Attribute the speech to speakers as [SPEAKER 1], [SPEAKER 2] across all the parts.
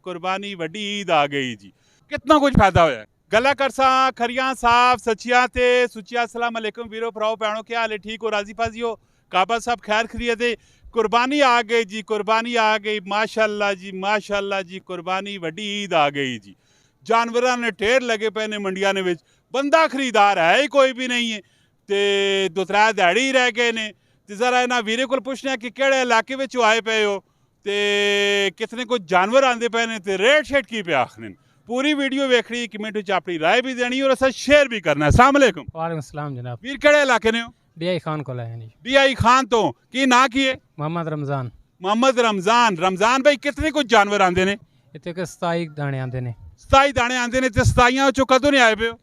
[SPEAKER 1] कुर्बानी वड्डी ईद आ गई जी। कितना कुछ फायदा होया। गला करसा खरियां साफ सचिया ते सुचिया अस्सलाम वालेकुम वीरो भराओ भैनों, क्या हाल है? ठीक हो, राजी फाजी हो? काबा साहब खैर खैरियत है? कुर्बानी आ गई जी, कुर्बानी आ गई, माशाल्लाह जी माशाल्लाह जी। कुर्बानी वड्डी ईद आ गई जी। जानवरां ने ढेर लगे पे ने मंडियां ने विच, बंदा खरीदार है ही कोई भी नहीं है ते दो त्रै ध्याड़ी ही रह गए ने। ते जरा इन्हां वीरे कोल पुछने कि केड़े इलाके विच आए पे हो ते कितने कुछ जानवर आंदे पे ने ते रेट शेट की पे आखने। पूरी वीडियो वेखनी, कमेंट विच अपनी राय भी देनी और असा शेयर भी करना। अस्सलाम वालेकुम।
[SPEAKER 2] वालेकुम सलाम जनाब।
[SPEAKER 1] वीर केड़े इलाके ने हो?
[SPEAKER 2] डीआई खान को लाया नहीं।
[SPEAKER 1] डीआई खान तो की ना की है?
[SPEAKER 2] मोहम्मद रमजान।
[SPEAKER 1] मोहम्मद रमजान। रमजान भाई कितने कुछ जानवर आंदे ने?
[SPEAKER 2] इतने के 27 दाने आते ने।
[SPEAKER 1] 27 दाने आंदे ने ते 27 चो कदों नहीं आए पे हो?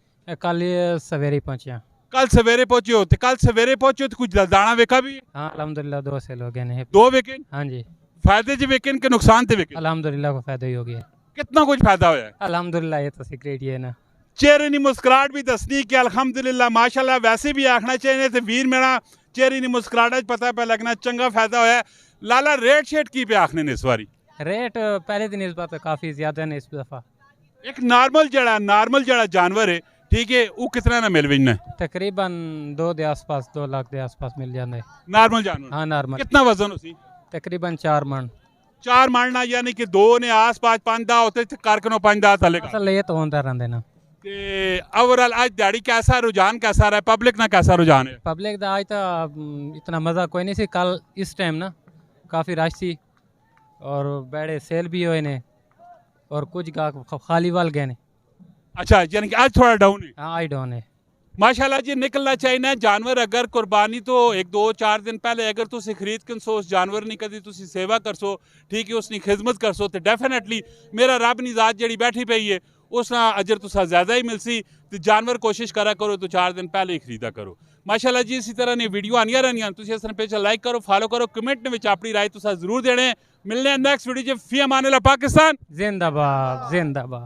[SPEAKER 2] कल सवेरे पहुंचे।
[SPEAKER 1] कल सवेरे पहुंचे हो ते कल सवेरे पहुंचे हो तो कुछ दाना वेखा भी?
[SPEAKER 2] हाँ अल्हम्दुलिल्लाह 2 सेल हो गए ने।
[SPEAKER 1] 2 वेके?
[SPEAKER 2] हाँ जी।
[SPEAKER 1] फायदे च वेके के नुकसान ते वेके?
[SPEAKER 2] अल्हम्दुलिल्लाह को फायदा ही हो गया।
[SPEAKER 1] कितना कुछ फायदा होया है?
[SPEAKER 2] अल्हम्दुलिल्लाह ये तो सीक्रेट ही है ना।
[SPEAKER 1] चेहरे नी मुस्कुराहट भी दसनी कि अल्हम्दुलिल्लाह माशाल्लाह। वैसे भी आखना चाहिए ते वीर मेरा चेहरे नी मुस्कुराहट पता पे लगना चंगा फायदा होया। लाला रेट शेट की पे आखने ने इस बारी?
[SPEAKER 2] रेट पहले दिन इस बात काफ़ी ज़्यादा ने इस दफ़ा।
[SPEAKER 1] एक नॉर्मल जड़ा जानवर है, ठीक है, वो कितना ना मिल विना?
[SPEAKER 2] तकरीबन 2 के आसपास 2 लाख के आसपास मिल जाता है।
[SPEAKER 1] नॉर्मल जानवर?
[SPEAKER 2] हाँ नॉर्मल।
[SPEAKER 1] कितना वजन उसी?
[SPEAKER 2] तकरीबन 4 मन।
[SPEAKER 1] 4 मारना यानी कि 2 ने आस पास 5 दा होते कारकनो 5 दा तले का।
[SPEAKER 2] असल ये तो होता रहते ना।
[SPEAKER 1] ते ओवरऑल आज दिहाड़ी कैसा रुझान कैसा रहा? पब्लिक ना कैसा रुझान है?
[SPEAKER 2] पब्लिक का आज तो इतना मज़ा कोई नहीं सी। कल इस टाइम ना काफ़ी रश थी और बड़े सेल भी हुए ने और कुछ गाहक खाली वाल गए ने।
[SPEAKER 1] अच्छा, यानी कि आज थोड़ा डाउन है।
[SPEAKER 2] हाँ आई डोंट है।
[SPEAKER 1] माशाल्लाह जी, निकलना चाहिए जानवर। अगर कुर्बानी तो 1-2-4 दिन पहले अगर तुम खरीद के सो उस जानवर की कभी तुम सेवा कर सो, ठीक है, उसकी खिदमत कर सो तो डेफिनेटली मेरा रब नी जात जी बैठी पई है उस अजर तुसा ज़्यादा ही मिलसी। तो जानवर कोशिश करा करो तो 4 दिन पहले ही खरीदा करो। माशाल्लाह जी, इसी तरह ने वीडियो आनिया रहनियां। तुम इस पेज लाइक करो, फॉलो करो, कमेंट में अपनी राय तुसा जरूर देने। मिलने नेक्स्ट वीडियो च। फी अमान अल्लाह। पाकिस्तान
[SPEAKER 2] जिंदाबाद जिंदाबाद।